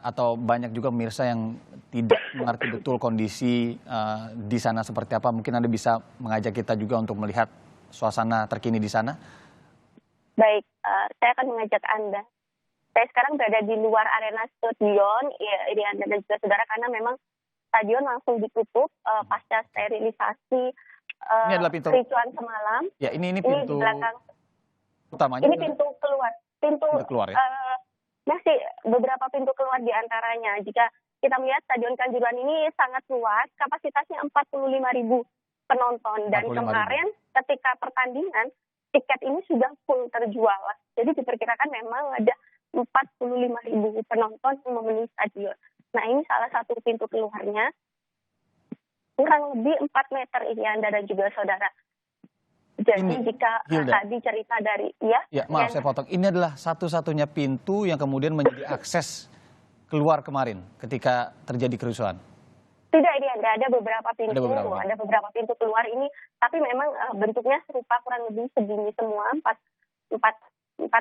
atau banyak juga pemirsa yang tidak mengerti betul kondisi di sana seperti apa. Mungkin Anda bisa mengajak kita juga untuk melihat suasana terkini di sana. Baik, saya akan mengajak Anda. Saya sekarang berada di luar arena stadion, ya, ini Anda dan juga saudara, karena memang stadion langsung ditutup pasca sterilisasi Ini adalah pintu kericuan semalam. Ya, ini Ini pintu di belakang. utamanya. Ini pintu keluar. Pintu keluar ya. masih beberapa pintu keluar di antaranya. Jika kita melihat Stadion Kanjuruhan ini sangat luas, kapasitasnya 45.000 penonton. Dan 45.000. kemarin ketika pertandingan, tiket ini sudah full terjual. Jadi diperkirakan memang ada 45.000 penonton yang memenuhi stadion. Nah, ini salah satu pintu keluarnya. Kurang lebih 4 meter ini Anda dan juga saudara. Jadi jika tadi cerita dari maaf saya potong. Ini adalah satu-satunya pintu yang kemudian menjadi akses keluar kemarin ketika terjadi kerusuhan. Tidak, ini ada beberapa pintu, ada beberapa pintu keluar ini, tapi memang bentuknya serupa, kurang lebih segini semua, 4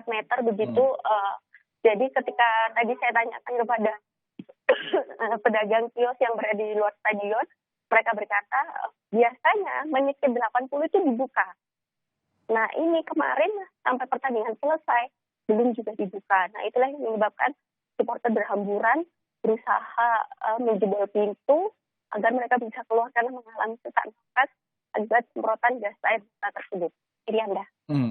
meter begitu. Jadi ketika tadi saya tanyakan kepada pedagang kios yang berada di luar stadion, mereka berkata biasanya menit ke 80 itu dibuka. Nah, ini kemarin sampai pertandingan selesai belum juga dibuka. Nah, itulah yang menyebabkan supporter berhamburan berusaha menjebol pintu agar mereka bisa keluar karena mengalami sesak nafas akibat semprotan gas air mata tersebut. Ini Anda.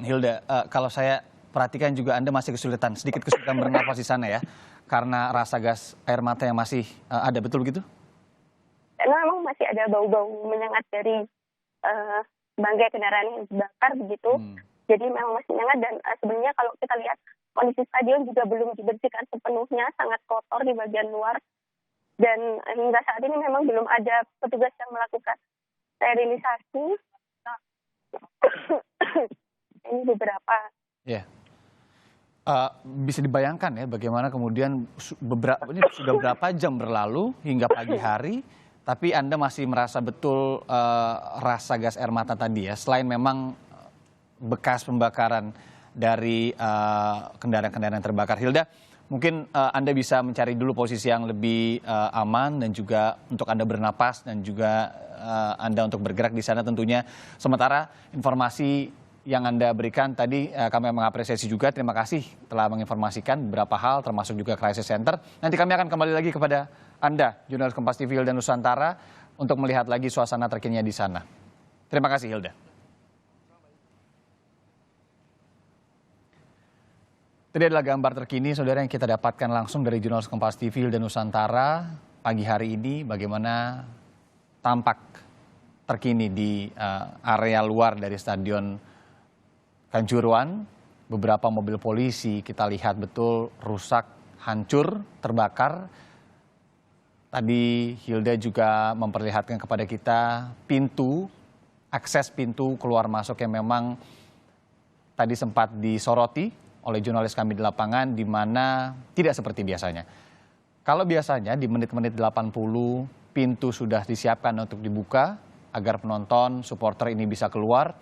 Hilda, kalau saya perhatikan juga Anda masih sedikit kesulitan bernafas di sana ya, karena rasa gas air mata yang masih ada, betul begitu? Karena memang masih ada bau-bau menyengat dari bangkai kendaraan yang dibakar begitu. Jadi memang masih menyengat, dan sebenarnya kalau kita lihat kondisi stadion juga belum dibersihkan sepenuhnya, sangat kotor di bagian luar. Dan hingga saat ini memang belum ada petugas yang melakukan sterilisasi. Ini beberapa. Ya. Bisa dibayangkan ya bagaimana kemudian ini sudah berapa jam berlalu hingga pagi hari, tapi Anda masih merasa betul rasa gas air mata tadi ya, selain memang bekas pembakaran dari kendaraan-kendaraan yang terbakar. Hilda, mungkin Anda bisa mencari dulu posisi yang lebih aman dan juga untuk Anda bernapas dan juga Anda untuk bergerak di sana tentunya. Sementara informasi yang Anda berikan tadi kami mengapresiasi juga. Terima kasih telah menginformasikan beberapa hal termasuk juga Crisis Center. Nanti kami akan kembali lagi kepada Anda, jurnalis Kompas TV Hilda Nusantara, untuk melihat lagi suasana terkininya di sana. Terima kasih Hilda. Tadi adalah gambar terkini saudara yang kita dapatkan langsung dari jurnalis Kompas TV Hilda Nusantara pagi hari ini, bagaimana tampak terkini di area luar dari Stadion Kanjuruhan. Beberapa mobil polisi kita lihat betul rusak, hancur, terbakar. Tadi Hilda juga memperlihatkan kepada kita akses pintu keluar masuk yang memang tadi sempat disoroti oleh jurnalis kami di lapangan, di mana tidak seperti biasanya. Kalau biasanya di menit-menit 80 pintu sudah disiapkan untuk dibuka agar penonton, supporter ini bisa keluar.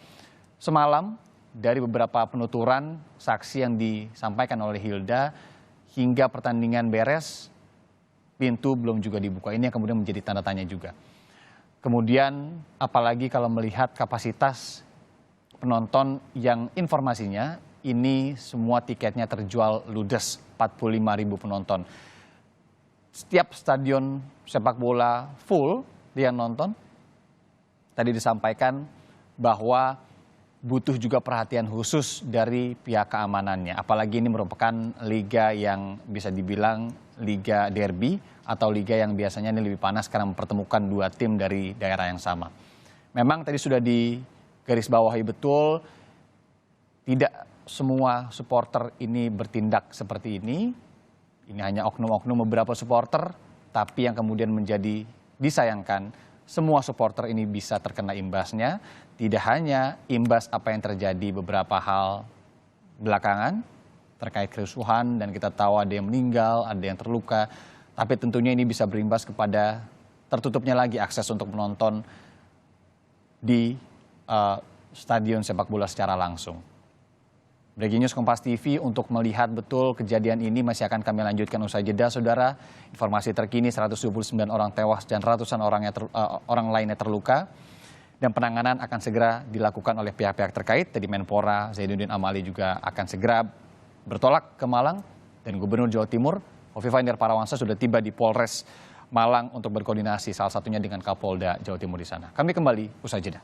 Semalam dari beberapa penuturan saksi yang disampaikan oleh Hilda, hingga pertandingan beres, pintu belum juga dibuka. Ini yang kemudian menjadi tanda tanya juga. Kemudian apalagi kalau melihat kapasitas penonton yang informasinya ini semua tiketnya terjual ludes, 45.000 penonton. Setiap stadion sepak bola full dia nonton. Tadi disampaikan bahwa butuh juga perhatian khusus dari pihak keamanannya. Apalagi ini merupakan liga yang bisa dibilang liga derby atau liga yang biasanya ini lebih panas karena mempertemukan dua tim dari daerah yang sama. Memang tadi sudah digarisbawahi betul, tidak semua supporter ini bertindak seperti ini. Ini hanya oknum-oknum beberapa supporter, tapi yang kemudian menjadi disayangkan, semua supporter ini bisa terkena imbasnya. Tidak hanya imbas apa yang terjadi beberapa hal belakangan terkait kerusuhan dan kita tahu ada yang meninggal, ada yang terluka. Tapi tentunya ini bisa berimbas kepada tertutupnya lagi akses untuk menonton di stadion sepak bola secara langsung. Breaking News Kompas TV untuk melihat betul kejadian ini masih akan kami lanjutkan usai jeda, saudara. Informasi terkini 129 orang tewas dan ratusan orang lainnya terluka. Dan penanganan akan segera dilakukan oleh pihak-pihak terkait. Tadi Menpora Zainuddin Amali juga akan segera bertolak ke Malang. Dan Gubernur Jawa Timur Hovifa Indar Parawansa sudah tiba di Polres Malang untuk berkoordinasi salah satunya dengan Kapolda Jawa Timur di sana. Kami kembali usai jeda.